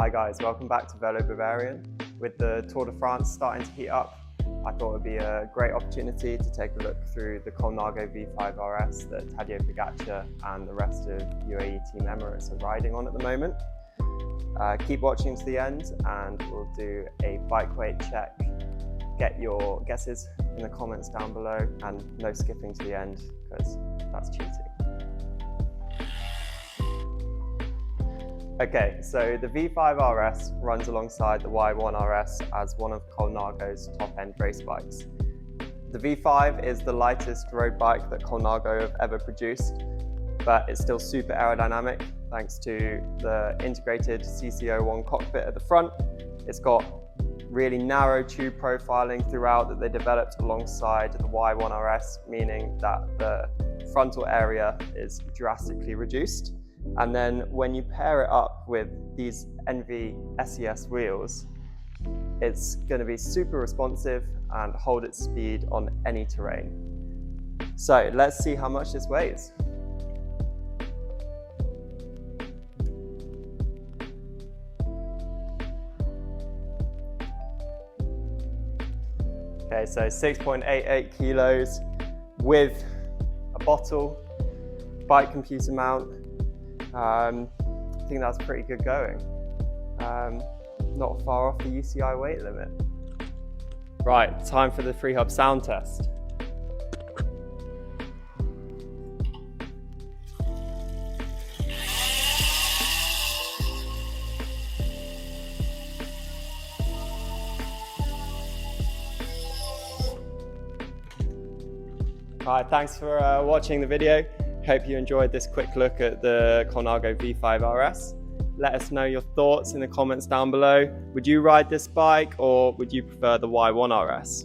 Hi guys, welcome back to Velo Bavarian. With the Tour de France starting to heat up, I thought it would be a great opportunity to take a look through the Colnago V5RS that Tadej Pogačar and the rest of UAE Team Emirates are riding on at the moment. Keep watching to the end and we'll do a bike weight check. Get your guesses in the comments down below and no skipping to the end because that's cheating. Okay, so the V5RS runs alongside the Y1RS as one of Colnago's top-end race bikes. The V5 is the lightest road bike that Colnago have ever produced, but it's still super aerodynamic thanks to the integrated CC01 cockpit at the front. It's got really narrow tube profiling throughout that they developed alongside the Y1RS, meaning that the frontal area is drastically reduced. And then when you pair it up with these NV SES wheels, it's going to be super responsive and hold its speed on any terrain. So let's see how much this weighs. Okay, so 6.88 kilos with a bottle, bike computer mount. I think that's pretty good going. Not far off the UCI weight limit. Right, time for the Freehub sound test. Alright, thanks for watching the video. Hope you enjoyed this quick look at the Colnago V5RS. Let us know your thoughts in the comments down below. Would you ride this bike or would you prefer the Y1RS?